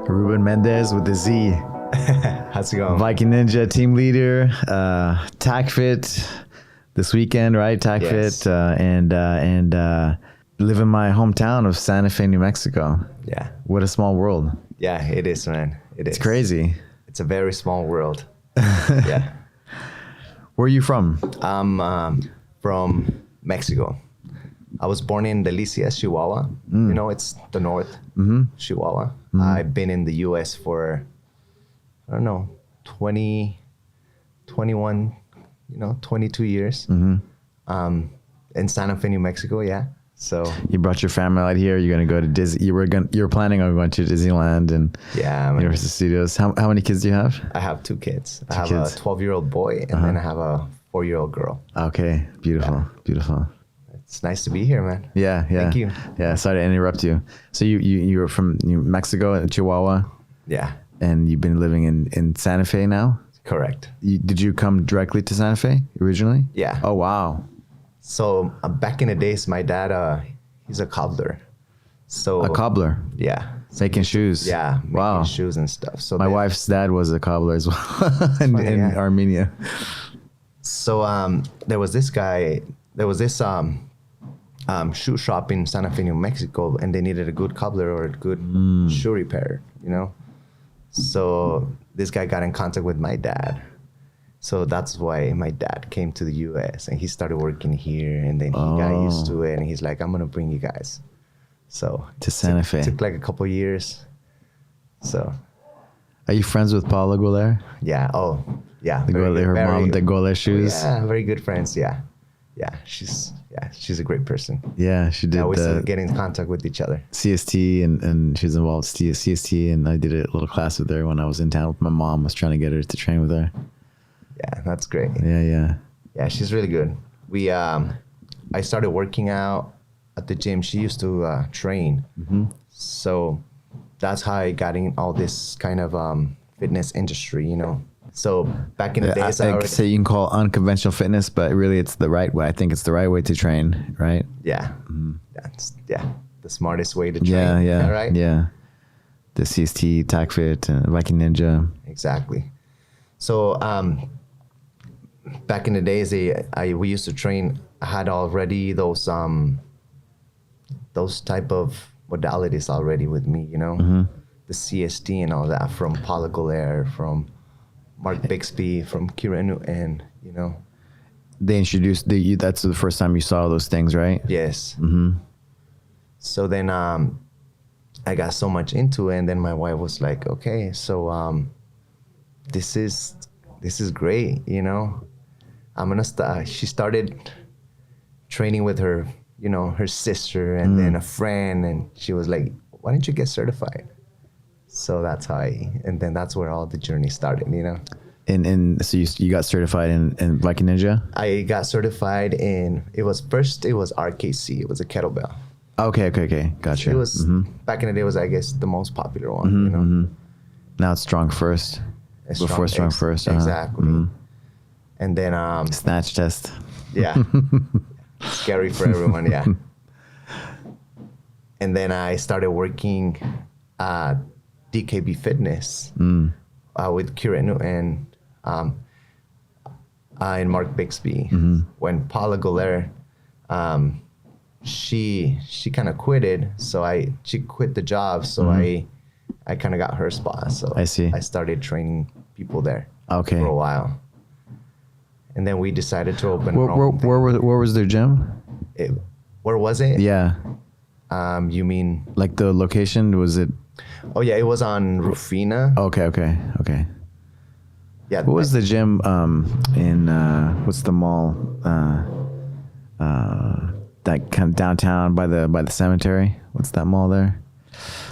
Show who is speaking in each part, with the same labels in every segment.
Speaker 1: Ruben Mendez with the Z.
Speaker 2: How's it going?
Speaker 1: VKNJA team leader, TACFIT this weekend, right? TACFIT,
Speaker 2: Yes.
Speaker 1: and live in my hometown of Santa Fe, New Mexico.
Speaker 2: Yeah.
Speaker 1: What a small world.
Speaker 2: Yeah, it is, man. It is.
Speaker 1: It's crazy.
Speaker 2: It's a very small world. Yeah.
Speaker 1: Where are you from?
Speaker 2: I'm from Mexico. I was born in Delicias, Chihuahua. You know, it's the north, Chihuahua. I've been in the U.S. for, I don't know, 21, 22 years. In Santa Fe, New Mexico, yeah. So
Speaker 1: You brought your family out here. You're gonna go to Disney. You were planning on going to Disneyland and
Speaker 2: yeah, man.
Speaker 1: Universal Studios. How many kids do you have?
Speaker 2: I have two kids. I have
Speaker 1: kids.
Speaker 2: a 12-year-old boy and then I have a 4-year-old girl.
Speaker 1: Okay, beautiful, beautiful.
Speaker 2: It's nice to be here, man.
Speaker 1: Yeah.
Speaker 2: Thank you.
Speaker 1: Yeah, sorry to interrupt you. So you were from Mexico, Chihuahua,
Speaker 2: Yeah,
Speaker 1: and you've been living in Santa Fe now?
Speaker 2: correct.
Speaker 1: Did you come directly to Santa Fe originally?
Speaker 2: Yeah.
Speaker 1: Oh, wow.
Speaker 2: So back in the days, my dad, he's a cobbler. So
Speaker 1: A cobbler,
Speaker 2: yeah,
Speaker 1: making shoes.
Speaker 2: yeah, making
Speaker 1: Wow.
Speaker 2: shoes and stuff. So
Speaker 1: My
Speaker 2: then-
Speaker 1: wife's dad was a cobbler as well in
Speaker 2: yeah.
Speaker 1: Armenia.
Speaker 2: So there was this guy. There was this shoe shop in Santa Fe, New Mexico, and they needed a good cobbler or a good shoe repair. So this guy got in contact with my dad. So that's why my dad came to the U.S. and he started working here, and then he got used to it, and he's like, "I'm gonna bring you guys." So
Speaker 1: To Santa Fe.
Speaker 2: took like a couple years. So
Speaker 1: Are you friends with Paula Goler?
Speaker 2: yeah, yeah,
Speaker 1: The Goler, her mom, the Goler shoes?
Speaker 2: Yeah, very good friends. Yeah, she's a great person.
Speaker 1: Yeah, she did
Speaker 2: Yeah, we still
Speaker 1: the
Speaker 2: get in contact with each other.
Speaker 1: CST and she's involved with CST, and I did a little class with her when I was in town with my mom. Was trying to get her to train with her.
Speaker 2: Yeah, that's great.
Speaker 1: Yeah.
Speaker 2: Yeah, she's really good. I started working out at the gym she used to train. So that's how I got in all this kind of fitness industry, So back in the days, I
Speaker 1: I
Speaker 2: already,
Speaker 1: say you can call unconventional fitness, but really it's the right way. I think it's the right way to train, right?
Speaker 2: yeah, that's the smartest way to train.
Speaker 1: Yeah.
Speaker 2: Right?
Speaker 1: Yeah. The CST, TACFIT, VKNJA.
Speaker 2: Exactly. So back in the days, we used to train. I had already those type of modalities already with me, the CST and all that from Paula Goler, from Mark Bixby, from Kira and
Speaker 1: They introduced that's the first time you saw those things, right?
Speaker 2: yes. So then I got so much into it, and then my wife was like, okay, so this is great, I'm gonna start. She started training with her, her sister and then a friend, and she was like, why don't you get certified? So that's how and then that's where all the journey started,
Speaker 1: And so you got certified in VKNJA?
Speaker 2: I got certified it was RKC. It was a kettlebell.
Speaker 1: Okay. Gotcha.
Speaker 2: It was, back in the day, was, I guess, the most popular one,
Speaker 1: Now it's Strong First.
Speaker 2: It's
Speaker 1: Before Strong First.
Speaker 2: Exactly. And then,
Speaker 1: Snatch test.
Speaker 2: yeah, scary for everyone, yeah. And then I started working at DKB Fitness with Kira and Mark Bixby. When Paula Goler, she kind of quitted, so she quit the job, so I kind of got her spot. So
Speaker 1: I see.
Speaker 2: I started training people there
Speaker 1: Okay.
Speaker 2: for a while. And then we decided to open our own thing.
Speaker 1: Where was their gym?
Speaker 2: Where was it?
Speaker 1: Yeah.
Speaker 2: You mean?
Speaker 1: Like the location, was it?
Speaker 2: Oh yeah, it was on Rufina.
Speaker 1: Okay.
Speaker 2: Yeah.
Speaker 1: What was the gym in what's the mall? That kind of downtown by the cemetery. What's that mall there?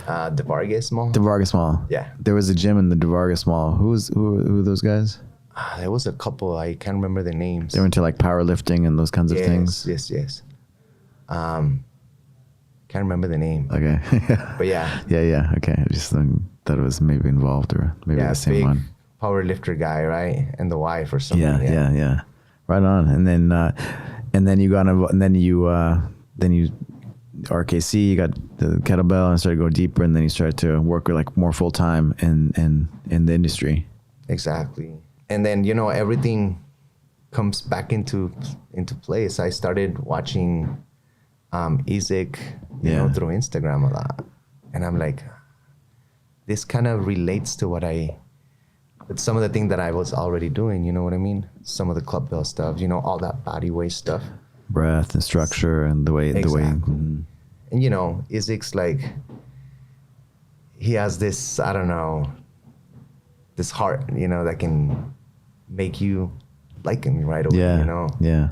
Speaker 2: the Vargas Mall?
Speaker 1: The Vargas Mall.
Speaker 2: Yeah.
Speaker 1: There was a gym in the Vargas Mall. Who are those guys?
Speaker 2: There was a couple. I can't remember the names.
Speaker 1: They were into like powerlifting and those kinds of things.
Speaker 2: Yes. Can't remember the name.
Speaker 1: Okay.
Speaker 2: But yeah.
Speaker 1: Yeah. Okay. I just thought it was maybe involved or maybe the same
Speaker 2: big
Speaker 1: one.
Speaker 2: Power lifter guy, right? And the wife or something.
Speaker 1: Yeah. Right on. And then you got involved, and then you RKC, you got the kettlebell, and started to go deeper, and then you started to work like more full time in the industry.
Speaker 2: Exactly. And then, you know, everything comes back into place. I started watching Isaac, you know, through Instagram a lot. And I'm like, this kind of relates to with some of the things that I was already doing, you know what I mean? Some of the club bell stuff, you know, all that body weight stuff.
Speaker 1: Breath and structure and the way.
Speaker 2: And, you know, Isaac's like, he has this, I don't know, this heart, you know, that can make you like him right away, you know?
Speaker 1: Yeah.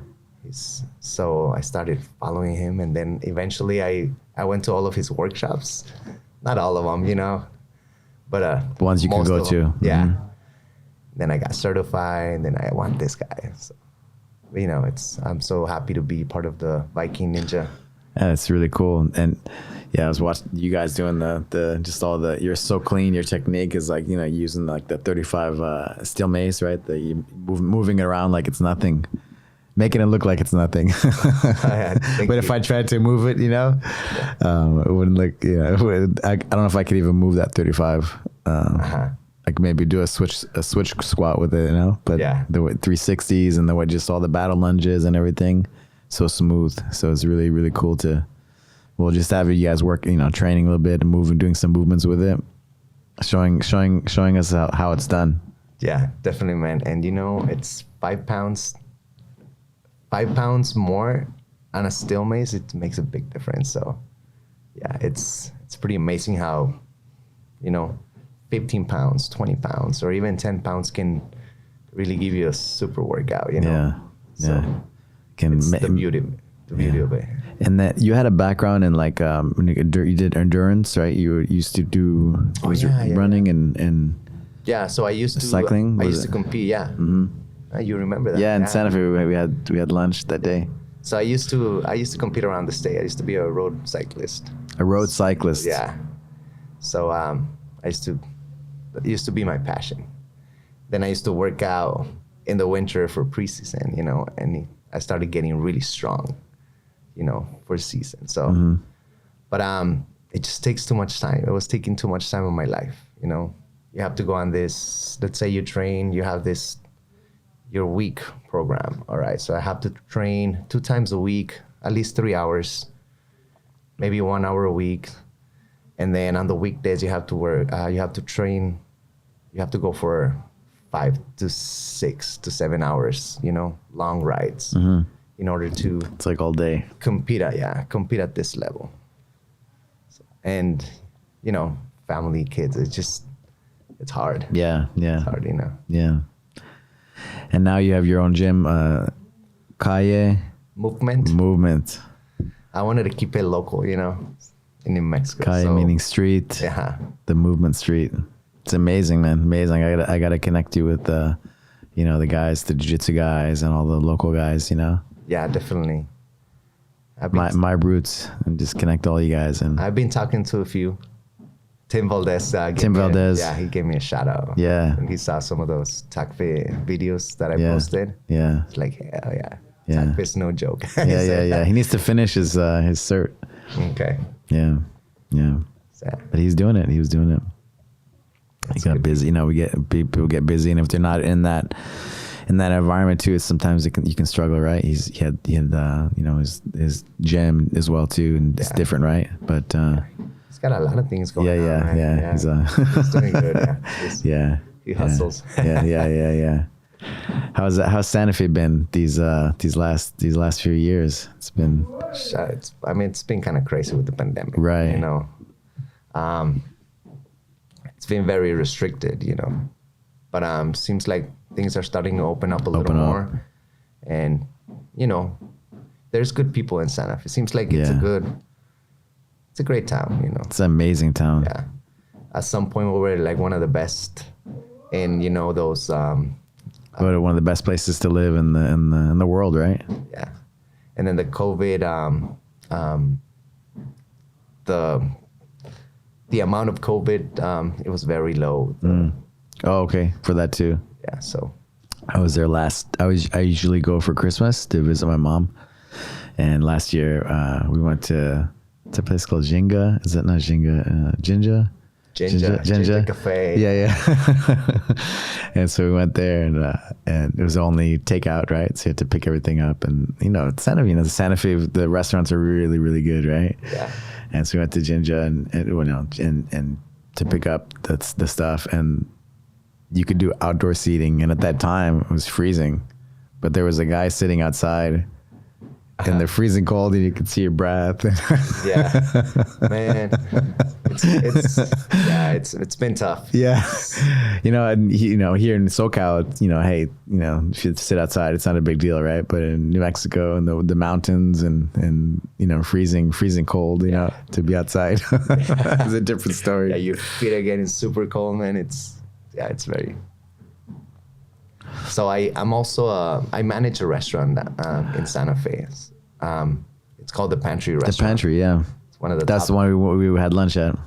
Speaker 2: So I started following him, and then eventually I went to all of his workshops. Not all of them, you know, but
Speaker 1: ones you can go to.
Speaker 2: Yeah. Mm-hmm. Then I got certified, and then I want this guy. So, you know, I'm so happy to be part of the VKNJA.
Speaker 1: Yeah, it's really cool. And yeah, I was watching you guys doing the just all the, you're so clean. Your technique is like, you know, using like the 35 steel mace, right? Moving it around like it's nothing, making it look like it's nothing. But if I tried to move it, you know, it wouldn't look, you know, I don't know if I could even move that 35. I could maybe do a switch squat with it, you know, but the 360s and the way just all the battle lunges and everything, so smooth. So it's really, really cool to, well, just have you guys work, you know, training a little bit and doing some movements with it, showing us how it's done. Yeah,
Speaker 2: definitely, man. And you know, it's 5 pounds more on a steel mace. It makes a big difference. So yeah, it's pretty amazing how, you know, 15 pounds, 20 pounds, or even 10 pounds can really give you a super workout, you know?
Speaker 1: Yeah.
Speaker 2: So it's the beauty of it.
Speaker 1: And that you had a background in like, you did endurance, right? You used to do running and
Speaker 2: yeah. So I used to
Speaker 1: cycling.
Speaker 2: I used to compete. Yeah.
Speaker 1: Mm-hmm.
Speaker 2: You remember that?
Speaker 1: Yeah. In Santa Fe, we had lunch that day.
Speaker 2: So I used to compete around the state. I used to be a road cyclist.
Speaker 1: A road cyclist.
Speaker 2: Yeah. So it used to be my passion. Then I used to work out in the winter for preseason, you know, and I started getting really strong, you know, for season. So, but it just takes too much time. It was taking too much time of my life, you know. You have to go on this, let's say you train, you have your week program, all right? So I have to train 2 times a week, at least 3 hours, maybe 1 hour a week. And then on the weekdays, you have to work, you have to train, you have to go for 5 to 6 to 7 hours, you know, long rides in order to...
Speaker 1: It's like all day.
Speaker 2: Compete at this level. So, and, you know, family, kids, it's hard.
Speaker 1: Yeah.
Speaker 2: It's hard, you know.
Speaker 1: Yeah. And now you have your own gym, Calle Movement.
Speaker 2: I wanted to keep it local, you know, in New Mexico.
Speaker 1: Calle meaning street.
Speaker 2: Yeah.
Speaker 1: The movement street. It's amazing, man. Amazing. I gotta connect you with you know, the guys, the jiu-jitsu guys and all the local guys, you know.
Speaker 2: Yeah, definitely.
Speaker 1: My roots, and just connect all you guys. And
Speaker 2: I've been talking to a few. Tim Valdez. He gave me a shout out.
Speaker 1: Yeah.
Speaker 2: And he saw some of those TACFIT videos that I posted.
Speaker 1: Yeah.
Speaker 2: It's like, hell yeah. TACFIT's no joke.
Speaker 1: Yeah. He needs to finish his cert.
Speaker 2: Okay.
Speaker 1: Yeah.
Speaker 2: Sad.
Speaker 1: But he's doing it. He was doing it.
Speaker 2: That's
Speaker 1: he got busy. You know, people get busy, and if they're not in that environment too, sometimes you can struggle, right? He had you know, his gym as well too, and it's different, right? But
Speaker 2: he's got a lot of things going on.
Speaker 1: Yeah.
Speaker 2: He's doing good. Yeah. He hustles.
Speaker 1: Yeah. How's Santa Fe been these last few years? It's been.
Speaker 2: It's been kind of crazy with the pandemic,
Speaker 1: right?
Speaker 2: You know, it's been very restricted, you know, but seems like things are starting to open up a little more, and you know, there's good people in Santa Fe. It seems like it's a great town, you know.
Speaker 1: It's an amazing town.
Speaker 2: Yeah, at some point we were like one of the best in, you know, those. One
Speaker 1: of the best places to live in the world, right?
Speaker 2: Yeah, and then the COVID, the amount of COVID, it was very low.
Speaker 1: Oh, okay, for that too.
Speaker 2: Yeah, so
Speaker 1: I was there I usually go for Christmas to visit my mom, and last year we went to It's a place called Jinga. Is it not Jinga? Jinja
Speaker 2: Cafe.
Speaker 1: Yeah. And so we went there, and it was only takeout, right? So you had to pick everything up, and the Santa Fe, the restaurants are really, really good, right?
Speaker 2: Yeah.
Speaker 1: And so we went to Jinja and to pick up the stuff, and you could do outdoor seating, and at that time it was freezing, but there was a guy sitting outside. And they're freezing cold, and you can see your breath.
Speaker 2: Yeah, man, it's been tough.
Speaker 1: Yeah, and here in SoCal, hey, if you sit outside, it's not a big deal, right? But in New Mexico and the mountains and freezing cold, to be outside, it's a different story.
Speaker 2: Yeah, your feet are getting super cold, man. It's very. So I'm also I manage a restaurant in Santa Fe. It's called the Pantry Restaurant.
Speaker 1: The Pantry, yeah.
Speaker 2: It's one of the.
Speaker 1: That's the one we had lunch at.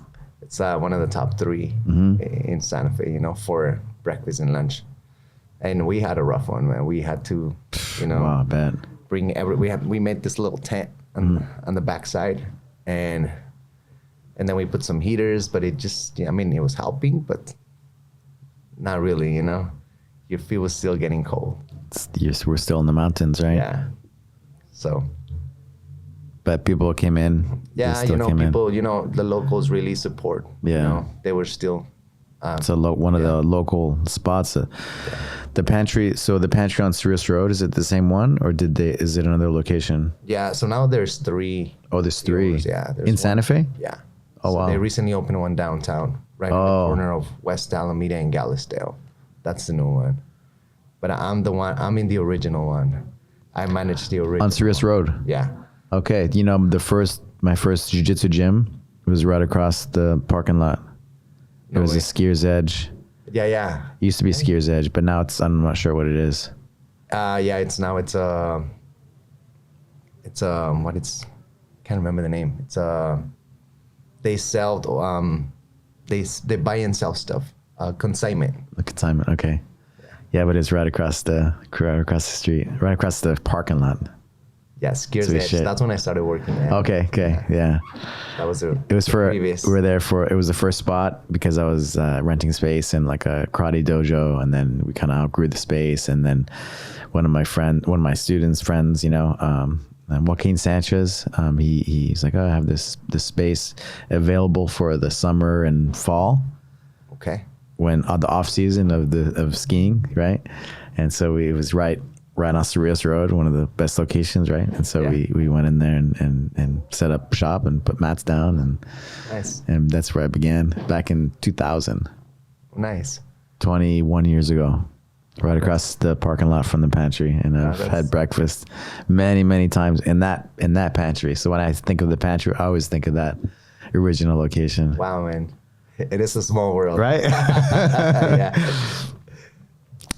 Speaker 2: It's one of the top 3 in Santa Fe, for breakfast and lunch. And we had a rough one, man. We had to,
Speaker 1: wow, bad.
Speaker 2: We made this little tent on the backside, and then we put some heaters, but it just, it was helping, but not really, Your feet was still getting cold.
Speaker 1: We're still in the mountains, right?
Speaker 2: Yeah. So.
Speaker 1: But people came in.
Speaker 2: Yeah, people, the locals really support.
Speaker 1: Yeah.
Speaker 2: They were still.
Speaker 1: It's one of the local spots. The pantry. So the pantry on Cerritos Road, is it the same one, or is it another location?
Speaker 2: Yeah. So now there's 3.
Speaker 1: Oh, there's 3.
Speaker 2: Yeah.
Speaker 1: In Santa Fe?
Speaker 2: Yeah.
Speaker 1: Oh, wow.
Speaker 2: They recently opened one downtown, right in the corner of West Alameda and Galisteo. That's the new one. But I'm in the original one. I manage the original.
Speaker 1: On Cerritos Road?
Speaker 2: Yeah.
Speaker 1: Okay. My first jiu-jitsu gym was right across the parking lot. It was a Skier's Edge.
Speaker 2: Yeah.
Speaker 1: It used to be Skier's Edge, but now I'm not sure what it is.
Speaker 2: It's can't remember the name. It's they sell they buy and sell stuff. Consignment.
Speaker 1: Consignment, okay. Yeah, but it's right across the street, right across the parking lot.
Speaker 2: Yeah, Skier's Edge. That's when I started working there.
Speaker 1: Okay, yeah.
Speaker 2: That was it
Speaker 1: was the first spot because I was renting space in like a karate dojo, and then we kind of outgrew the space, and then one of my students' friends, Joaquin Sanchez, he's like, I have this space available for the summer and fall.
Speaker 2: Okay.
Speaker 1: When the off season of skiing, right? And so it was right on Cerritos Road, one of the best locations, right? And so we went in there and set up shop and put mats down, and
Speaker 2: nice.
Speaker 1: And that's where I began back in 2000.
Speaker 2: Nice.
Speaker 1: 21 years ago, right across the parking lot from the pantry, and I've had breakfast many times in that pantry. So when I think of the pantry, I always think of that original location.
Speaker 2: Wow, man. It is a small world.
Speaker 1: Right?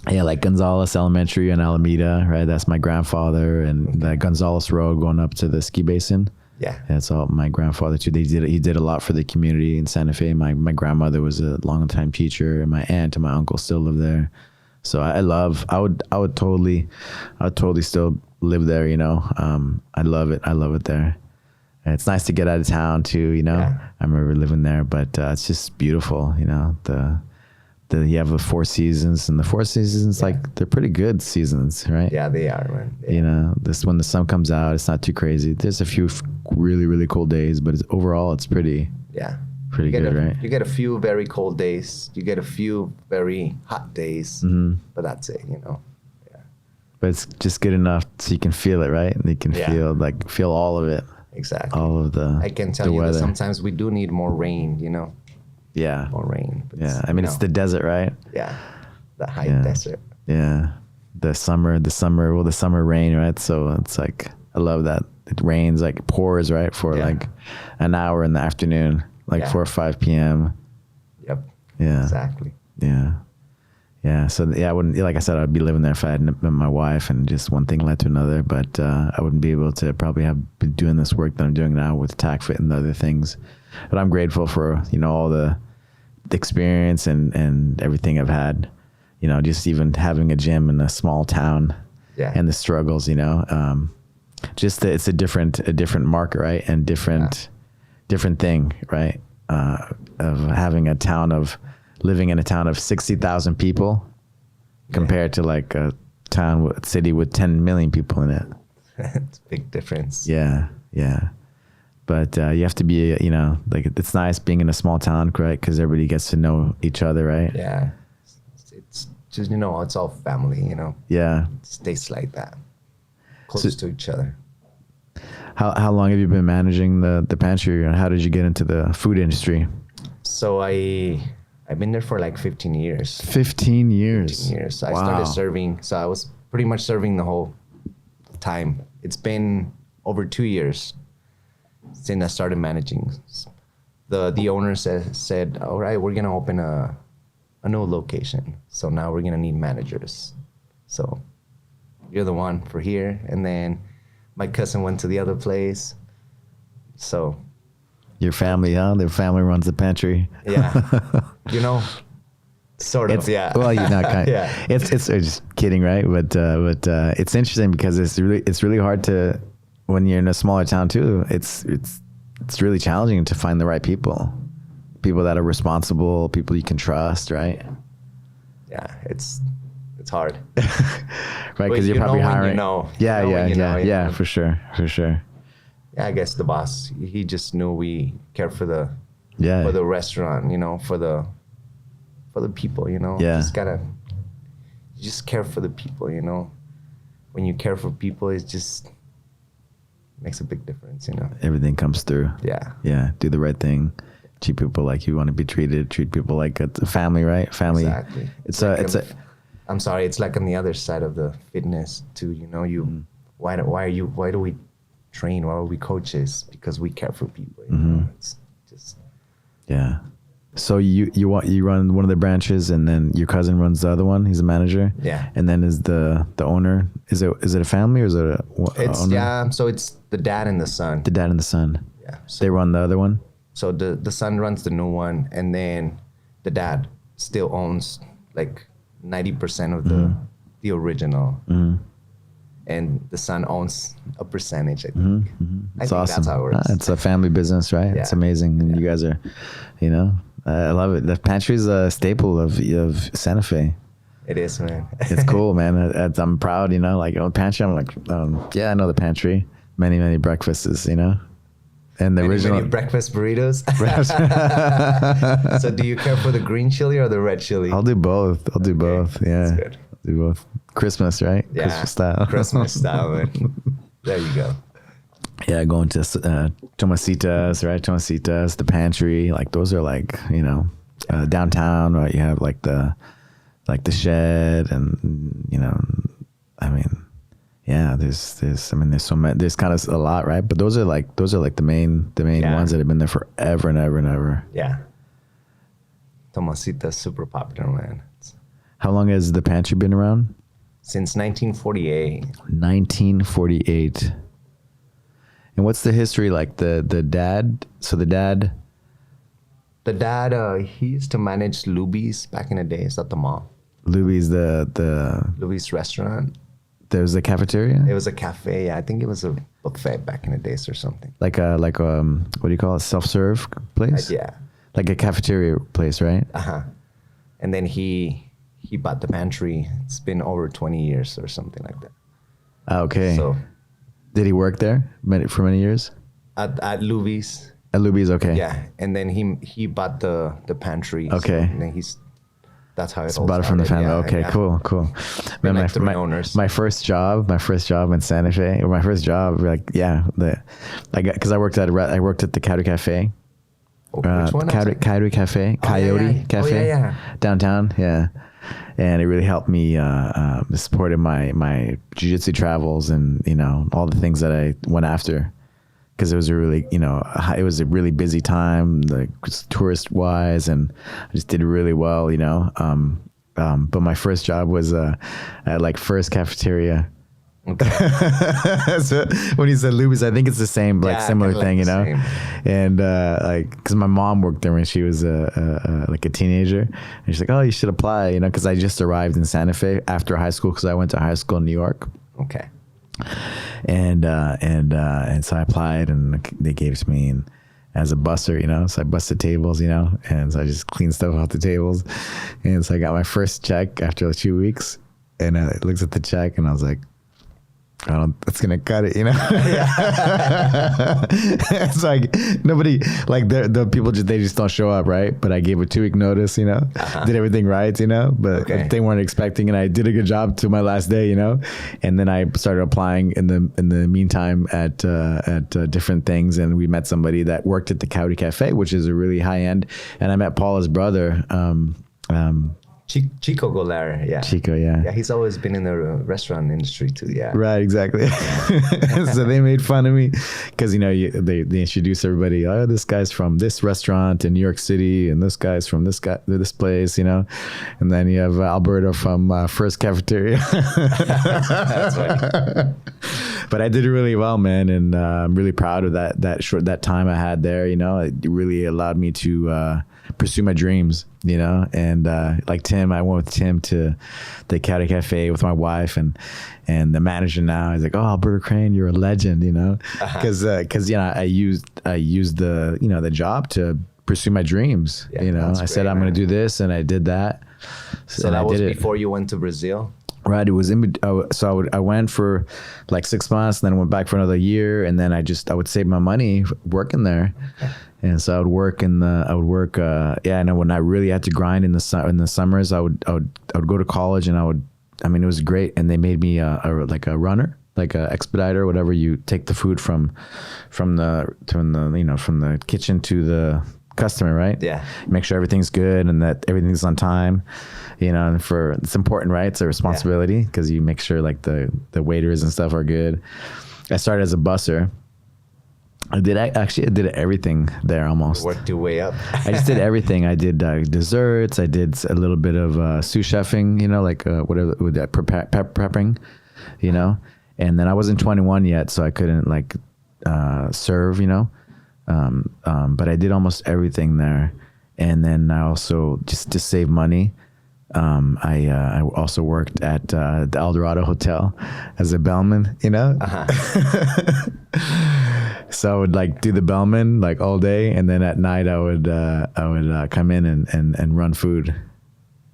Speaker 1: Yeah, like Gonzales Elementary in Alameda, right? That's my grandfather, and that Gonzales Road going up to the ski basin.
Speaker 2: Yeah.
Speaker 1: That's all my grandfather too. He did a lot for the community in Santa Fe. My grandmother was a long-time teacher, and my aunt and my uncle still live there. So I would totally still live there, I love it there. And it's nice to get out of town too,
Speaker 2: Yeah.
Speaker 1: I remember living there, but it's just beautiful, you have the 4 seasons, and the 4 seasons, like, they're pretty good seasons, right?
Speaker 2: Yeah, they are, man. Yeah.
Speaker 1: This when the sun comes out, it's not too crazy. There's a few really, really cold days, but overall it's pretty good, right?
Speaker 2: You get a few very cold days. You get a few very hot days, but that's it, Yeah.
Speaker 1: But it's just good enough so you can feel it, right? And you can feel all of it.
Speaker 2: Exactly.
Speaker 1: All of the
Speaker 2: I can tell you that sometimes we do need more rain,
Speaker 1: Yeah.
Speaker 2: More rain.
Speaker 1: Yeah. I mean, it's the desert, right?
Speaker 2: Yeah. The high desert.
Speaker 1: Yeah. The summer rain, right? So it's like, I love that. It rains, like pours, right? For like an hour in the afternoon, like 4 or 5 p.m.
Speaker 2: Yep.
Speaker 1: Yeah.
Speaker 2: Exactly.
Speaker 1: Yeah. Yeah. So I wouldn't, like I said, I'd be living there if I hadn't met my wife, and just one thing led to another, but I wouldn't be able to probably have been doing this work that I'm doing now with TACFIT and other things. But I'm grateful for, all the experience and everything I've had, just even having a gym in a small town and the struggles, just that it's a different market, right? And different, different thing, right? Of having living in a town of 60,000 people compared to like a city with 10 million people in it.
Speaker 2: It's a big difference.
Speaker 1: Yeah. But you have to be, like it's nice being in a small town, right? Because everybody gets to know each other, right?
Speaker 2: Yeah. It's just, it's all family,
Speaker 1: Yeah.
Speaker 2: It stays like that. Close to each other.
Speaker 1: How long have you been managing the pantry, and how did you get into the food industry?
Speaker 2: So I've been there for like 15 years.
Speaker 1: 15 years.
Speaker 2: 15 years. So
Speaker 1: Wow.
Speaker 2: I started serving. So I was pretty much serving the whole time. It's been over 2 years since I started managing. The owner said, all right, we're gonna open a new location. So now we're gonna need managers. So you're the one for here. And then my cousin went to the other place. So
Speaker 1: Your family, huh? Their family runs the pantry.
Speaker 2: yeah, sort of, yeah.
Speaker 1: Well, you're not kind.
Speaker 2: Yeah.
Speaker 1: It's just kidding, right? But it's interesting because it's really hard to, when you're in a smaller town too. It's really challenging to find the right people that are responsible, people you can trust, right?
Speaker 2: Yeah, it's hard.
Speaker 1: Right, because you're probably hiring. Yeah, for sure.
Speaker 2: Yeah, I guess the boss, he just knew we care for the restaurant, for the people,
Speaker 1: Yeah.
Speaker 2: You just care for the people, When you care for people, it just makes a big difference,
Speaker 1: Everything comes through.
Speaker 2: Yeah.
Speaker 1: Yeah, do the right thing. Treat people like you want to be treated. Treat people like a family, right? Family.
Speaker 2: Exactly. I'm sorry, it's like on the other side of the fitness too, why do we train? Why are we coaches? Because we care for people, It's just.
Speaker 1: Yeah. So you run one of the branches, and then your cousin runs the other one. He's a manager.
Speaker 2: Yeah.
Speaker 1: And then is the owner, is it a family or is it
Speaker 2: It's
Speaker 1: owner?
Speaker 2: Yeah. So it's the dad and the son.
Speaker 1: The dad and the son.
Speaker 2: Yeah. So
Speaker 1: They run the other one.
Speaker 2: So the son runs the new one, and then the dad still owns like 90% of the original, and the son owns a percentage. I think.
Speaker 1: It's
Speaker 2: I think
Speaker 1: awesome.
Speaker 2: That's how it works.
Speaker 1: It's a family business, right?
Speaker 2: Yeah.
Speaker 1: It's amazing, and you guys are, I love it. The pantry is a staple of Santa Fe.
Speaker 2: It is, man.
Speaker 1: It's cool, man. I'm proud, like pantry. I'm like, yeah, I know the pantry. Many breakfasts, And the original
Speaker 2: many breakfast burritos. So do you care for the green chili or the red chili?
Speaker 1: I'll do both. Yeah.
Speaker 2: That's good.
Speaker 1: I'll do both. Christmas, right?
Speaker 2: Yeah.
Speaker 1: Christmas style.
Speaker 2: Christmas style, man. There you go.
Speaker 1: Yeah, going to Tomasitas, right? Tomasitas, the pantry. Like those are like, downtown, right? You have like the shed, and yeah, there's so many, there's kind of a lot, right? But those are like the main ones that have been there forever and ever and ever.
Speaker 2: Yeah. Tomasita's super popular, man.
Speaker 1: How long has the pantry been around?
Speaker 2: Since 1948.
Speaker 1: 1948. And what's the history like? The dad. So the dad.
Speaker 2: The dad, he used to manage Luby's back in the days at the mall.
Speaker 1: Luby's the
Speaker 2: Luby's restaurant.
Speaker 1: There's a cafeteria.
Speaker 2: It was a cafe. Yeah, I think it was a buffet back in the days or something.
Speaker 1: Like what do you call it? Self-serve place?
Speaker 2: Yeah.
Speaker 1: Like a cafeteria place, right?
Speaker 2: And then he bought the pantry. It's been over 20 years or something like that.
Speaker 1: Okay.
Speaker 2: So
Speaker 1: did he work there for many years?
Speaker 2: At Luby's.
Speaker 1: At Luby's, okay.
Speaker 2: Yeah, and then he bought the pantry.
Speaker 1: Okay.
Speaker 2: So, and then that's how it all
Speaker 1: bought it from the family.
Speaker 2: Yeah,
Speaker 1: okay,
Speaker 2: yeah.
Speaker 1: Cool. Man,
Speaker 2: like three owners.
Speaker 1: My first job in Santa Fe, or my first job, because I worked at the Coyote Cafe.
Speaker 2: Which one?
Speaker 1: Coyote Cafe, Coyote Cafe,
Speaker 2: yeah.
Speaker 1: Downtown, yeah. And it really helped me, supported my jiu-jitsu travels and all the things that I went after. Because it was a really, it was a really busy time, like tourist wise, and I just did really well, But my first job was at like First Cafeteria.
Speaker 2: Okay.
Speaker 1: So when you said Luby's, I think it's the same, like similar thing,
Speaker 2: same.
Speaker 1: And because my mom worked there when she was like a teenager, and she's like, "Oh, you should apply," because I just arrived in Santa Fe after high school, because I went to high school in New York.
Speaker 2: Okay.
Speaker 1: And so I applied, and they gave it to me, as a busser, you know. So I busted tables, you know, and so I just cleaned stuff off the tables. And so I got my first check after 2 weeks, and I looked at the check and I was like, I don't, it's gonna cut it, you know. It's like nobody, like the people they just don't show up, right? But I gave a 2 week notice, you know, did everything right, you know. But they weren't expecting, and I did a good job to my last day, you know. And then I started applying in the meantime at different things, and we met somebody that worked at the County Cafe, which is a really high end, and I met Paula's brother.
Speaker 2: Chico Golar, yeah.
Speaker 1: Chico, yeah.
Speaker 2: Yeah, he's always been in the restaurant industry too, yeah.
Speaker 1: Right, exactly. So they made fun of me because, you know, they introduce everybody, oh, this guy's from this restaurant in New York City, and this guy's from this place, you know. And then you have Alberto from First Cafeteria. That's right. But I did really well, man, and I'm really proud of that time I had there, you know. It really allowed me to pursue my dreams, you know. And like Tim, I went with Tim to the Calle Cafe with my wife, and the manager now is like, oh, Alberto Crane, you're a legend, you know, because you know, I used the, you know, the job to pursue my dreams, you know. I said, I'm going to do this, and I did that.
Speaker 2: So that was before you went to Brazil?
Speaker 1: Right, it was I went for like 6 months, and then went back for another year, and then I would save my money working there. And so I would work and when I really had to grind in the summers, I would go to college, and it was great. And they made me like a runner, like a expediter, whatever. You take the food from the kitchen to the customer, right?
Speaker 2: Yeah.
Speaker 1: Make sure everything's good and that everything's on time, you know. And it's important, right? It's a responsibility because you make sure like the waiters and stuff are good. I started as a busser. I did everything there almost.
Speaker 2: Worked your way up.
Speaker 1: I just did everything. I did desserts. I did a little bit of sous chefing, you know, like whatever with that prepping, you know. And then I wasn't 21 yet, so I couldn't like serve, you know. But I did almost everything there. And then I also, just to save money, I also worked at the Eldorado Hotel as a bellman, you know. So I would like do the bellman like all day, and then at night I would come in and run food.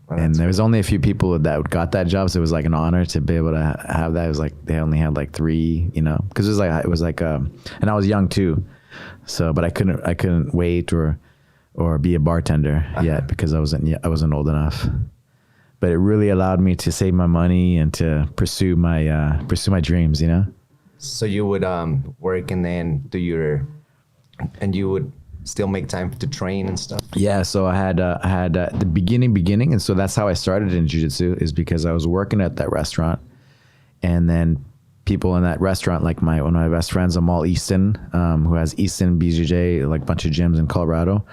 Speaker 1: Well, and there was only a few people that got that job, so it was like an honor to be able to have that. It was like they only had like 3, you know, because it was like and I was young too, so but I couldn't wait or be a bartender yet because I wasn't old enough. But it really allowed me to save my money and to pursue my dreams, you know. So you would work and then and you would still make time to train and stuff? Yeah, so I had the beginning, and so that's how I started in jiu-jitsu, is because I was working at that restaurant, and then people in that restaurant, like one of my best friends, Amal Easton, who has Easton BJJ, like a bunch of gyms in Colorado,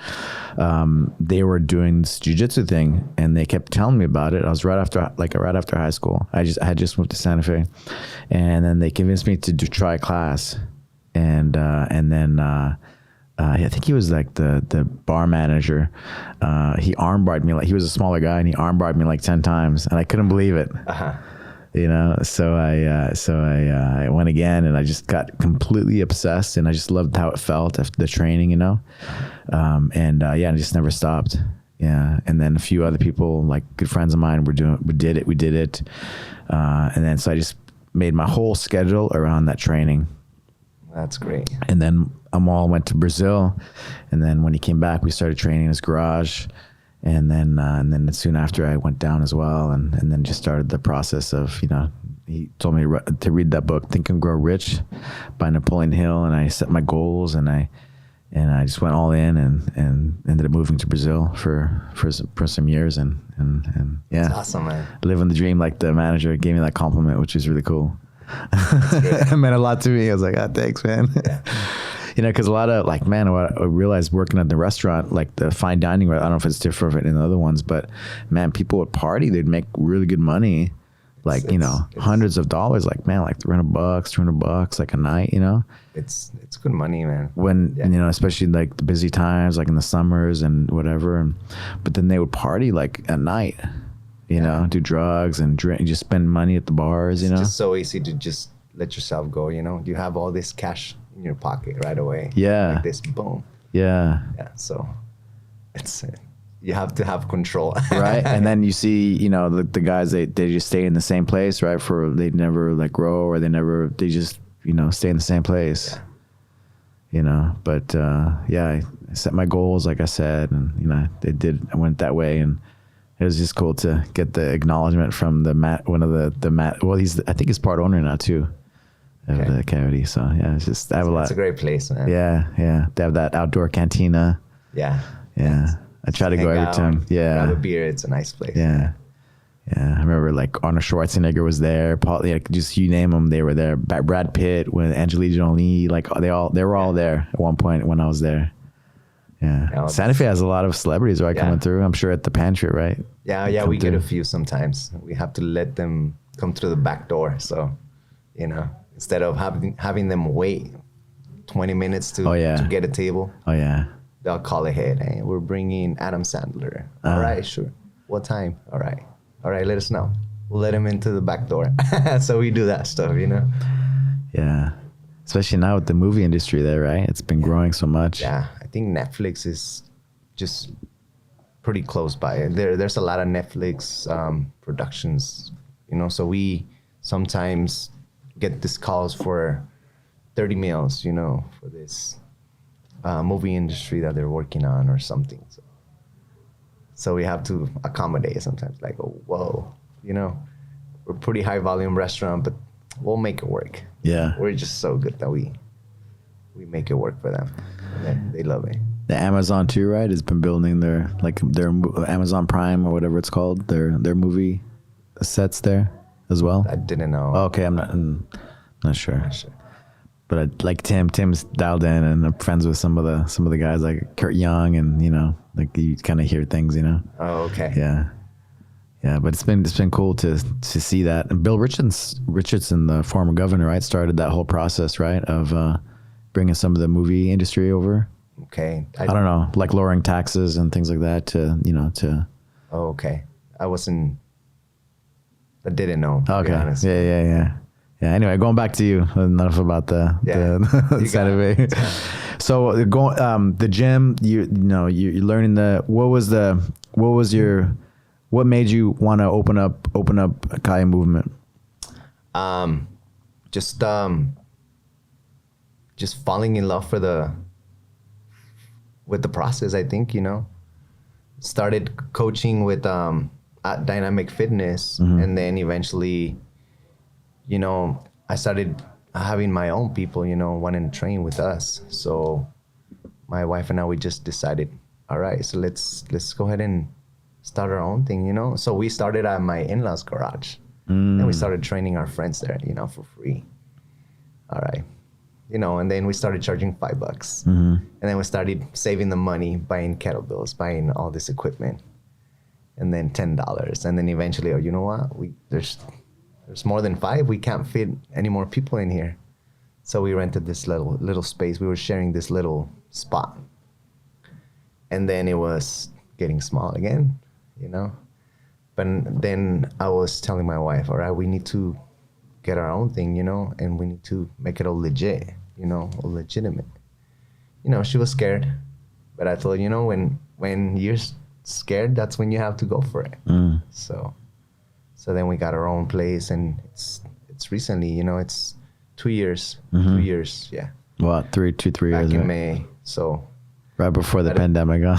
Speaker 1: they were doing this jiu-jitsu thing, and they kept telling me about it. I was right after high school. I had just moved to Santa Fe, and then they convinced me to try a class, and then I think he was like the bar manager. He armbarred me, like he was a smaller guy, and he armbarred me like 10 times, and I couldn't believe it. You know, so I went again, and I just got completely obsessed, and I just loved how it felt after the training, you know, and I just never stopped. Yeah, and then a few other people, like good friends of mine, we did it, and then so I just made my whole schedule around that training. That's great. And then Amal went to Brazil, and then when he came back, we started training in his garage. And then soon after I went down as well, and then just started the process of, you know, he told me to read that book, Think and Grow Rich by Napoleon Hill, and I set my goals, and I just went all in and ended up moving to Brazil for some years, and yeah. That's awesome, man. Living the dream, like the manager gave me that compliment, which is really cool. It meant a lot to me. I was like, thanks, man. Yeah. You know, because a lot of like, man, I realized working at the restaurant, like the fine dining, I don't know if it's different in the other ones, but man, people would party, they'd make really good money, like, you know, hundreds of dollars, like, man, like $300 like a night, you know. It's good money, man. When, you know, especially like the busy times, like in the summers and whatever. But then they would party like at night, you know, do drugs and drink, just spend money at the bars, you know. It's just so easy to just let yourself go, you know. You have all this cash in your pocket right away. Yeah. Like this, boom. Yeah.
Speaker 2: Yeah, so it's you have to have control.
Speaker 1: Right. And then you see, you know, the guys, they just stay in the same place, right? They never like grow, or they just, you know, stay in the same place.
Speaker 2: Yeah.
Speaker 1: You know, but yeah, I set my goals, like I said, and you know, I went that way, and it was just cool to get the acknowledgement from one of the well, I think he's part owner now too of the Cavity. So yeah, it's just, I have a lot.
Speaker 2: It's a great place, man.
Speaker 1: Yeah. Yeah. They have that outdoor cantina.
Speaker 2: Yeah.
Speaker 1: Yeah. I try to go every time. Yeah.
Speaker 2: Grab a beer. It's a nice place.
Speaker 1: Yeah. Yeah. I remember like Arnold Schwarzenegger was there. Paul, like, just you name them, they were there. Brad Pitt, with Angelina Jolie, like they were all there at one point when I was there. Yeah. Santa Fe has a lot of celebrities, right, coming through. I'm sure at the pantry, right?
Speaker 2: Yeah. We get a few sometimes. We have to let them come through the back door. So, you know, instead of having them wait 20 minutes to get a table.
Speaker 1: Oh, yeah.
Speaker 2: They'll call ahead. Hey, we're bringing Adam Sandler. All right, sure. What time? All right, let us know. We'll let him into the back door. So we do that stuff, you know?
Speaker 1: Yeah. Especially now with the movie industry there, right? It's been growing so much.
Speaker 2: Yeah. I think Netflix is just pretty close by. There's a lot of Netflix productions, you know? So we sometimes get these calls for 30 meals, you know, for this movie industry that they're working on or something. So we have to accommodate sometimes, like, oh, whoa, you know, we're a pretty high volume restaurant, but we'll make it work.
Speaker 1: Yeah.
Speaker 2: We're just so good that we make it work for them. And they love it.
Speaker 1: The Amazon too, right, has been building their Amazon Prime or whatever it's called, their movie sets there as well.
Speaker 2: I didn't know.
Speaker 1: Oh, okay, I'm not sure. But like Tim's dialed in, and I'm friends with some of the guys like Kurt Young, and you know, like you kind of hear things, you know.
Speaker 2: Oh, okay.
Speaker 1: Yeah. But it's been cool to see that. And Bill Richardson, the former governor, right, started that whole process, right, of bringing some of the movie industry over.
Speaker 2: Okay.
Speaker 1: I don't know, like lowering taxes and things like that to.
Speaker 2: Oh, okay. I didn't know.
Speaker 1: Okay. Yeah. Yeah. Anyway, going back to you. Enough about the Santa Fe. So going the gym. You're learning what made you want to open up Calle Movement?
Speaker 2: Just falling in love with the process. I think, you know, started coaching with at Dynamic Fitness, and then eventually, you know, I started having my own people, you know, wanting to train with us. So my wife and I, we just decided, all right, so let's go ahead and start our own thing, you know. So we started at my in-laws garage, and we started training our friends there, you know, for free. All right, you know, and then we started charging $5, and then we started saving the money, buying kettlebells, buying all this equipment, and then $10, and then eventually, oh, you know what? There's more than 5. We can't fit any more people in here. So we rented this little space. We were sharing this little spot. And then it was getting small again, you know? But then I was telling my wife, all right, we need to get our own thing, you know? And we need to make it all legit, you know, all legitimate. You know, she was scared. But I told her, you know, when you're scared, that's when you have to go for it. So then we got our own place, and it's recently, you know, it's 2 years. 2 years, yeah.
Speaker 1: What, 3 years?
Speaker 2: Back in May, so.
Speaker 1: Right before the pandemic, huh?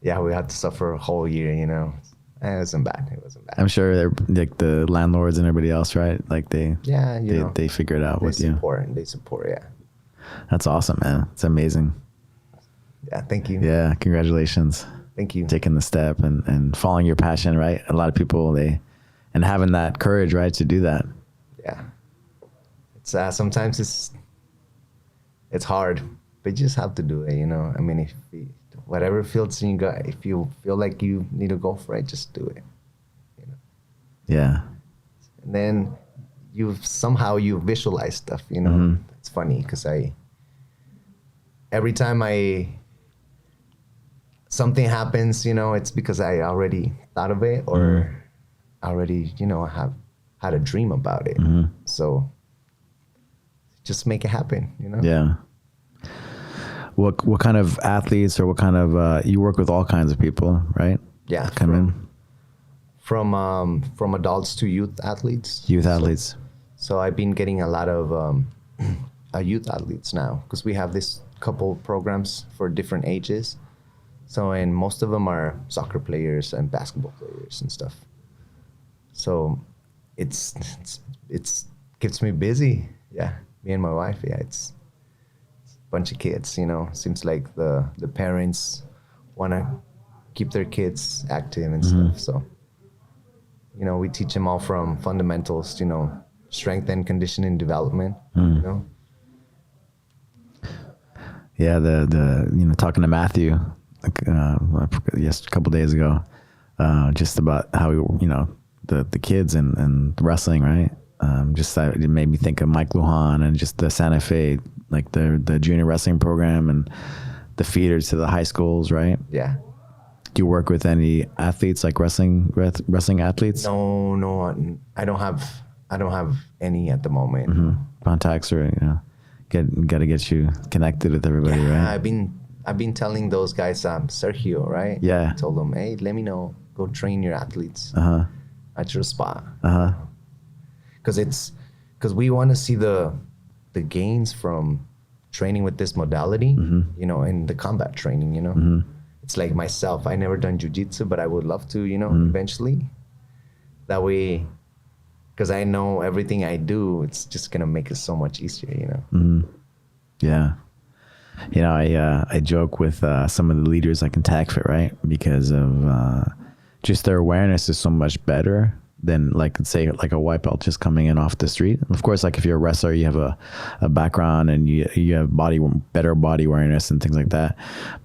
Speaker 2: Yeah, we had to suffer a whole year, you know. And it wasn't bad.
Speaker 1: I'm sure they're like the landlords and everybody else, right? Like they figure it out with you.
Speaker 2: They support, yeah.
Speaker 1: That's awesome, man. It's amazing.
Speaker 2: Yeah, thank you.
Speaker 1: Yeah, congratulations.
Speaker 2: Thank you.
Speaker 1: Taking the step and following your passion, right? A lot of people, and having that courage, right, to do that.
Speaker 2: Yeah. It's sometimes it's hard, but you just have to do it, you know? I mean, whatever feels in your gut, if you feel like you need to go for it, just do it, you know?
Speaker 1: Yeah.
Speaker 2: And then you visualize stuff, you know? It's funny because every time something happens, you know, it's because I already thought of it or already, you know, have had a dream about it. So just make it happen, you know?
Speaker 1: Yeah. what kind of athletes or what kind of you work with all kinds of people, right?
Speaker 2: Yeah,
Speaker 1: Come in
Speaker 2: from adults to youth athletes.
Speaker 1: youth athletes.
Speaker 2: So I've been getting a lot of youth athletes now because we have this couple programs for different ages. So, and most of them are soccer players and basketball players and stuff. So it's keeps me busy. Yeah, me and my wife. Yeah, it's a bunch of kids. You know, seems like the parents want to keep their kids active and stuff. So, you know, we teach them all from fundamentals. You know, strength and conditioning development. You know.
Speaker 1: Yeah, the you know, talking to Matthew yes, a couple days ago, just about how you know the kids and wrestling, right? Just that it made me think of Mike Lujan and just the Santa Fe, like the junior wrestling program and the feeders to the high schools, right?
Speaker 2: Yeah.
Speaker 1: Do you work with any athletes, like wrestling athletes?
Speaker 2: No, I don't have any at the moment.
Speaker 1: Contacts, or you know, got to get you connected with everybody,
Speaker 2: Yeah,
Speaker 1: right?
Speaker 2: I've been telling those guys, Sergio, right?
Speaker 1: Yeah.
Speaker 2: I told them, hey, let me know. Go train your athletes at your spot. Because we want to see the gains from training with this modality, you know, and the combat training, you know. It's like myself. I never done jiu-jitsu, but I would love to, you know, eventually. That way, because I know everything I do, it's just gonna make it so much easier, you know.
Speaker 1: Yeah. You know, I joke with some of the leaders like in TACFIT, right? Because of just their awareness is so much better than like, say, like a white belt just coming in off the street. Of course, like if you're a wrestler, you have a background and you have better body awareness and things like that.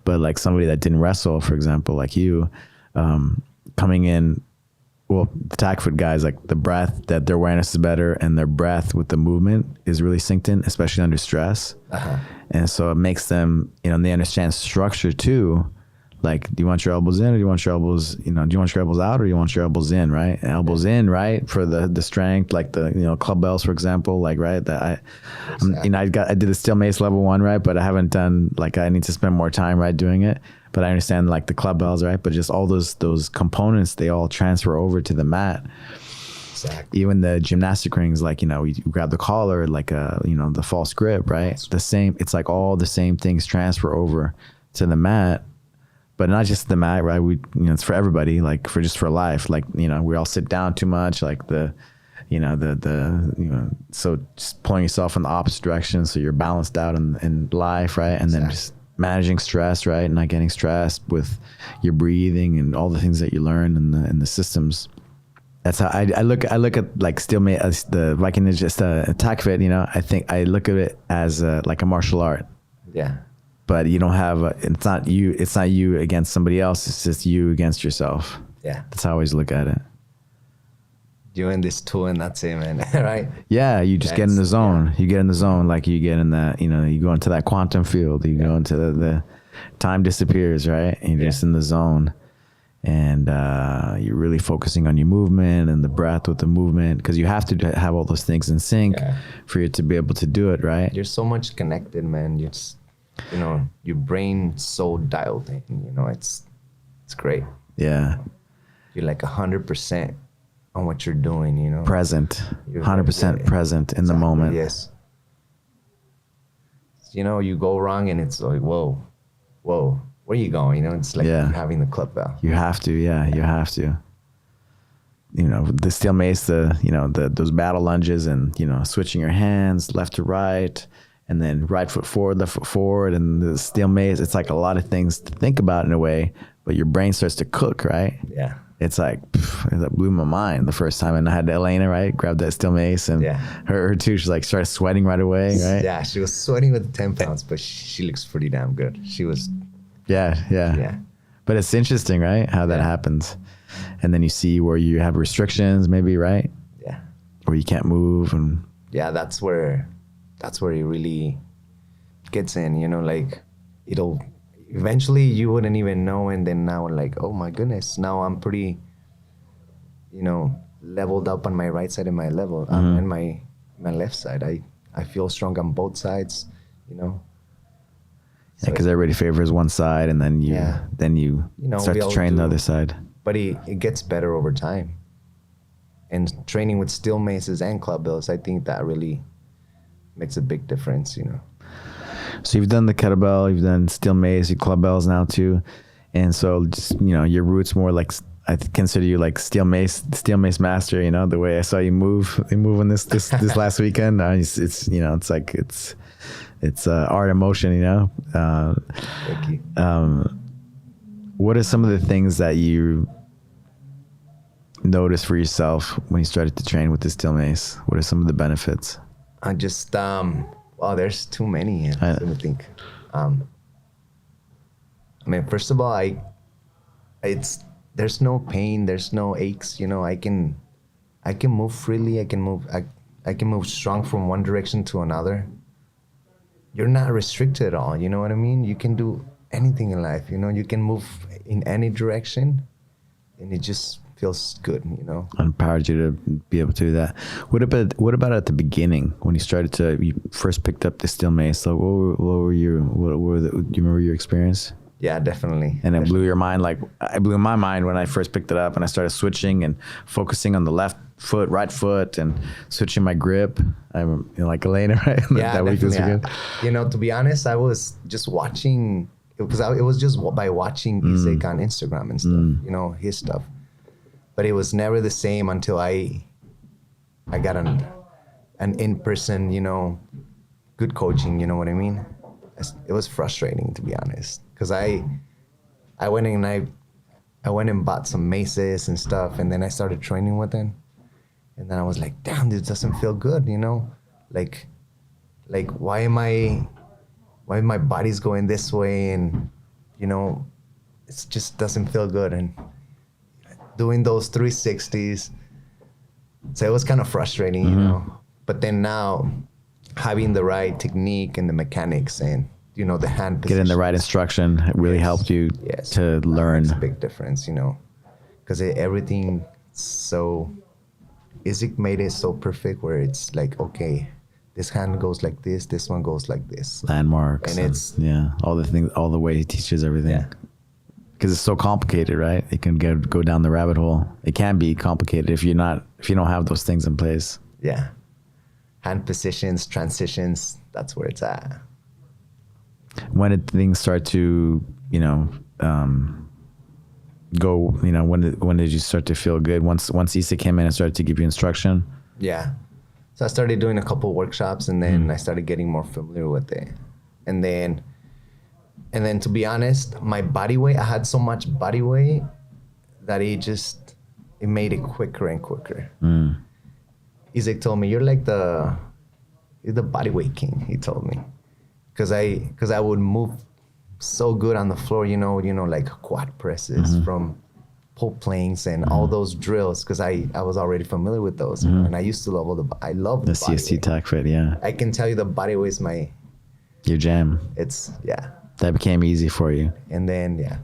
Speaker 1: But like somebody that didn't wrestle, for example, like you, coming in, well, the TACFIT guys, like the breath, that their awareness is better and their breath with the movement is really synced in, especially under stress. And so it makes them, you know, and they understand structure too. Like, do you want your elbows in or do you want your elbows, you know, do you want your elbows out or do you want your elbows in, right? And elbows in, right? For the strength, like the, you know, club bells, for example, like, right? That you know, I did the steel mace level 1, right? But I haven't done, like, I need to spend more time, right, doing it. But I understand like the club bells, right? But just all those components, they all transfer over to the mat.
Speaker 2: Exactly.
Speaker 1: Even the gymnastic rings, like, you know, you grab the collar, like you know, the false grip, right? The same, it's like all the same things transfer over to the mat, but not just the mat, right? We, you know, it's for everybody, like for life. Like, you know, we all sit down too much, like you know, so just pulling yourself in the opposite direction. So you're balanced out in life, right? And then just managing stress, right? Not getting stressed with your breathing and all the things that you learn in the systems. That's how I look at like steel mace, the VKNJA TACFIT, you know. I think I look at it as like a martial art.
Speaker 2: Yeah.
Speaker 1: But you don't have it's not you against somebody else. It's just you against yourself.
Speaker 2: Yeah.
Speaker 1: That's how I always look at it.
Speaker 2: You're in this tool and that's it, man. Right?
Speaker 1: Yeah, you just get in the zone. You get in the zone, like you get in that, you know, you go into that quantum field. You go into the time disappears, right? And you're just in the zone. And you're really focusing on your movement and the breath with the movement, because you have to have all those things in sync for you to be able to do it, right?
Speaker 2: You're so much connected, man. You're just, you know, your brain so dialed in, you know, it's great.
Speaker 1: Yeah.
Speaker 2: You're like 100% on what you're doing, you know.
Speaker 1: Present. 100% present in the moment.
Speaker 2: Yes. You know, you go wrong and it's like, whoa, where are you going? You know, it's like having the club bell.
Speaker 1: You have to, you have to. You know, the steel mace, those battle lunges and, you know, switching your hands left to right and then right foot forward, left foot forward, and the steel mace, it's like a lot of things to think about in a way, but your brain starts to cook, right?
Speaker 2: Yeah.
Speaker 1: It's like, that blew my mind the first time. And I had Elena, right, grab that steel mace, and her too, she's like, started sweating right away, right?
Speaker 2: Yeah, she was sweating with the 10 pounds, but she looks pretty damn good. She was...
Speaker 1: Yeah. But it's interesting, right? How that happens. And then you see where you have restrictions, maybe, right?
Speaker 2: Yeah.
Speaker 1: Where you can't move. And
Speaker 2: yeah, that's where it really gets in, you know, like it'll eventually you wouldn't even know. And then now like, oh my goodness, now I'm pretty, you know, leveled up on my right side and my level and my left side. I feel strong on both sides, you know.
Speaker 1: Yeah, because everybody favors one side, and then you start to train the other side.
Speaker 2: But it gets better over time. And training with steel maces and club bells, I think that really makes a big difference, you know.
Speaker 1: So you've done the kettlebell, you've done steel mace, you club bells now too, and so just, you know, your roots more like, I consider you like steel mace master. You know, the way I saw you move on this last weekend. It's you know, it's like it's art of motion. You know.
Speaker 2: Thank you.
Speaker 1: What are some of the things that you noticed for yourself when you started to train with the steel mace? What are some of the benefits?
Speaker 2: I just well, there's too many. I think. I mean, first of all, there's no pain, there's no aches. You know, I can move freely. I can move strong from one direction to another. You're not restricted at all. You know what I mean? You can do anything in life. You know, you can move in any direction, and it just feels good. You know,
Speaker 1: empowered you to be able to do that. What about at the beginning when you first picked up the steel mace? So do you remember your experience?
Speaker 2: Yeah, definitely.
Speaker 1: And it blew your mind. Like, it blew my mind when I first picked it up and I started switching and focusing on the left foot, right foot, and switching my grip. I'm like Elena, right?
Speaker 2: Yeah, that week was good. You know, to be honest, I was just watching, because it was just by watching Isaac on Instagram and stuff, you know, his stuff. But it was never the same until I got an in-person, you know, good coaching, you know what I mean? It was frustrating, to be honest, because I went and bought some maces and stuff, and then I started training with them, and then I was like, damn, this doesn't feel good, you know, like why my body's going this way, and you know, it just doesn't feel good, and doing those 360s, so it was kind of frustrating, you know. But then now, having the right technique and the mechanics and, you know, the hand position.
Speaker 1: Getting the right instruction really helped you to learn.
Speaker 2: It's a big difference, you know, because everything Isaac made it so perfect where it's like, okay, this hand goes like this one goes like this.
Speaker 1: Landmarks.
Speaker 2: And it's...
Speaker 1: Yeah, all the way he teaches everything.
Speaker 2: Yeah.
Speaker 1: Because it's so complicated, right? It can go down the rabbit hole. It can be complicated if you don't have those things in place.
Speaker 2: Yeah. Hand positions, transitions, that's where it's at.
Speaker 1: When did things start to, you know, go, you know, when did you start to feel good? Once Issa came in and started to give you instruction?
Speaker 2: Yeah. So I started doing a couple workshops, and then I started getting more familiar with it. And then to be honest, my body weight, I had so much body weight that it made it quicker and quicker. Isaac told me, you're the body weight king, he told me. Because I would move so good on the floor, you know, like quad presses from pull planks and all those drills, because I was already familiar with those. And I used to love the
Speaker 1: CST TACFIT, yeah.
Speaker 2: I can tell you the body weight is
Speaker 1: your jam.
Speaker 2: It's, yeah.
Speaker 1: That became easy for you.
Speaker 2: And then, yeah.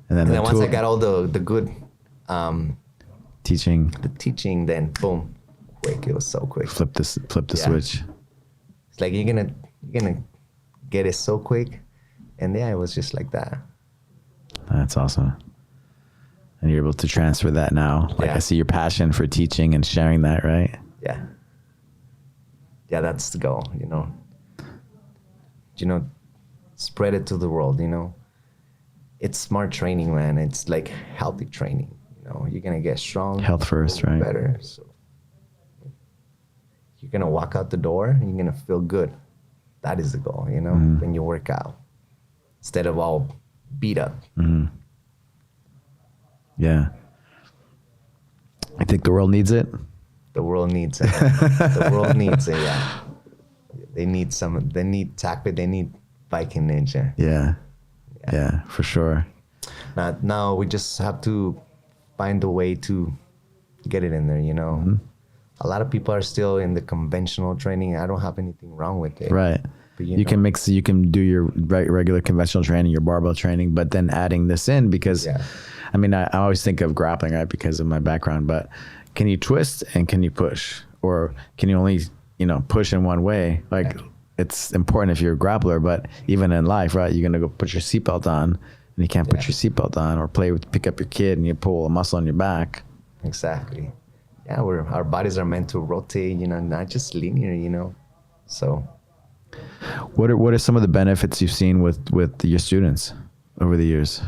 Speaker 1: And then
Speaker 2: once I got all the good
Speaker 1: teaching,
Speaker 2: then boom, quick. It was so quick.
Speaker 1: Flip the switch.
Speaker 2: It's like you're gonna get it so quick, and yeah, it was just like that.
Speaker 1: That's awesome. And you're able to transfer that now. Like, I see your passion for teaching and sharing that, right?
Speaker 2: Yeah. Yeah, that's the goal. You know, spread it to the world. You know, it's smart training, man. It's like healthy training. You know, you're gonna get strong.
Speaker 1: Health first, right?
Speaker 2: Better. So you're gonna walk out the door and you're gonna feel good. That is the goal, you know, when you work out, instead of all beat up.
Speaker 1: Yeah. I think the world needs it.
Speaker 2: The world needs it. The world needs it. Yeah. They need TACFIT. They need VKNJA.
Speaker 1: Yeah, for sure.
Speaker 2: Now we just have to find a way to get it in there, you know. A lot of people are still in the conventional training. I don't have anything wrong with it.
Speaker 1: Right. But you can do your regular conventional training, your barbell training, but then adding this in, because I mean, I always think of grappling, right, because of my background, but can you twist and can you push? Or can you only, you know, push in one way? Like it's important if you're a grappler, but even in life, right? You're gonna go put your seatbelt on, and you can't put your seatbelt on, or pick up your kid and you pull a muscle on your back.
Speaker 2: Exactly. Yeah, our bodies are meant to rotate, not just linear, So.
Speaker 1: What are some of the benefits you've seen with your students over the years?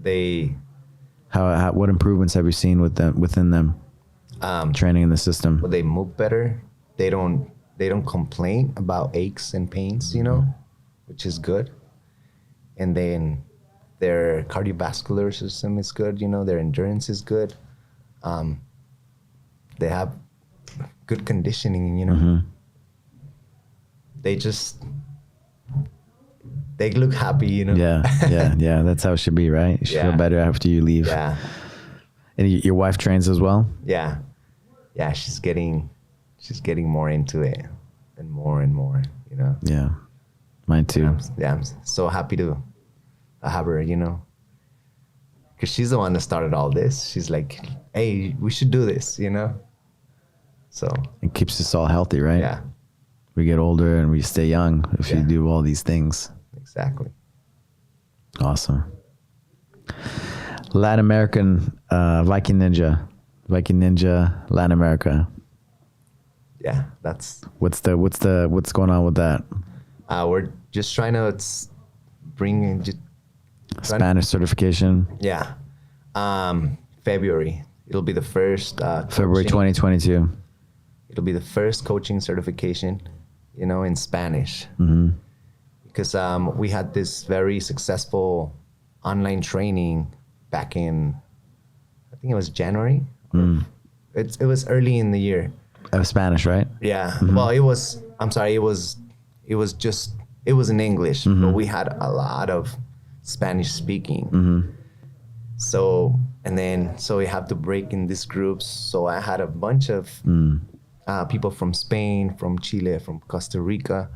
Speaker 1: What improvements have you seen within them? Training in the system.
Speaker 2: Well, they move better. They don't complain about aches and pains, which is good. And then their cardiovascular system is good, their endurance is good. They have good conditioning, They look happy,
Speaker 1: Yeah. That's how it should be, right? You should feel better after you leave.
Speaker 2: Yeah.
Speaker 1: And your wife trains as well?
Speaker 2: Yeah. Yeah, she's getting more into it and more,
Speaker 1: Yeah. Mine too.
Speaker 2: I'm so happy to have her, because she's the one that started all this. She's like, hey, we should do this, So.
Speaker 1: It keeps us all healthy, right?
Speaker 2: Yeah.
Speaker 1: We get older and we stay young if you do all these things.
Speaker 2: Exactly.
Speaker 1: Awesome. Latin American VKNJA, Latin America.
Speaker 2: Yeah, that's.
Speaker 1: What's going on with that?
Speaker 2: We're just trying to bring
Speaker 1: Spanish certification.
Speaker 2: Yeah. February. It'll be the first.
Speaker 1: February 2022.
Speaker 2: It'll be the first coaching certification, in Spanish.
Speaker 1: Mm-hmm.
Speaker 2: Because we had this very successful online training back in, I think it was January. It was early in the year.
Speaker 1: Spanish, right?
Speaker 2: Yeah.
Speaker 1: Mm-hmm.
Speaker 2: Well, it was in English, but we had a lot of Spanish speaking.
Speaker 1: Mm-hmm.
Speaker 2: So we have to break in these groups. So I had a bunch of people from Spain, from Chile, from Costa Rica.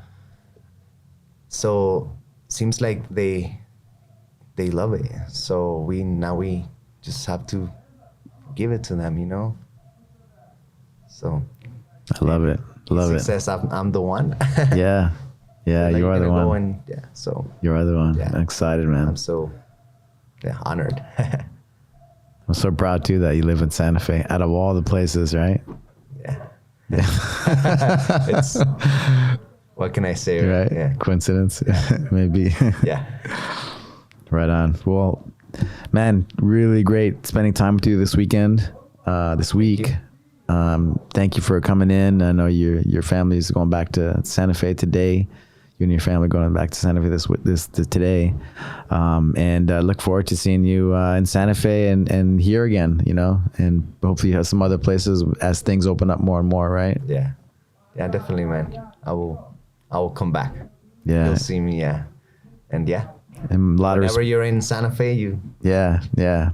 Speaker 2: So seems like they love it. So we just have to give it to them, So
Speaker 1: I love it.
Speaker 2: Success. I'm the one.
Speaker 1: Yeah.
Speaker 2: Like,
Speaker 1: you are the one.
Speaker 2: So
Speaker 1: you are the one.
Speaker 2: Yeah.
Speaker 1: I'm excited, man.
Speaker 2: I'm so honored.
Speaker 1: I'm so proud too that you live in Santa Fe. Out of all the places, right?
Speaker 2: Yeah. It's. What can I say?
Speaker 1: Right?
Speaker 2: Yeah.
Speaker 1: Coincidence? Maybe.
Speaker 2: Yeah.
Speaker 1: Right on. Well, man, really great spending time with you this weekend, this week. Thank you for coming in. I know your family is going back to Santa Fe today. You and your family going back to Santa Fe this today. And look forward to seeing you in Santa Fe and here again, and hopefully you have some other places as things open up more and more, right?
Speaker 2: Yeah. Yeah, definitely, man. I will come back.
Speaker 1: Yeah.
Speaker 2: You'll see me, yeah. And yeah.
Speaker 1: And a lot
Speaker 2: whenever you're in Santa Fe, you.
Speaker 1: Yeah.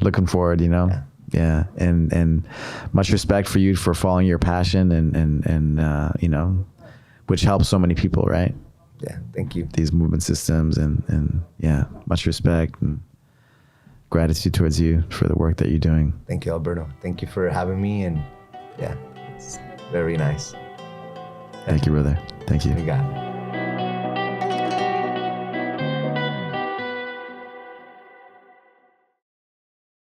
Speaker 1: Looking forward, Yeah. And much respect for you for following your passion and which helps so many people, right?
Speaker 2: Yeah. Thank you.
Speaker 1: These movement systems and yeah, much respect and gratitude towards you for the work that you're doing.
Speaker 2: Thank you, Alberto. Thank you for having me, and yeah, it's very nice.
Speaker 1: Thank you, brother. Thank you.
Speaker 2: You got it.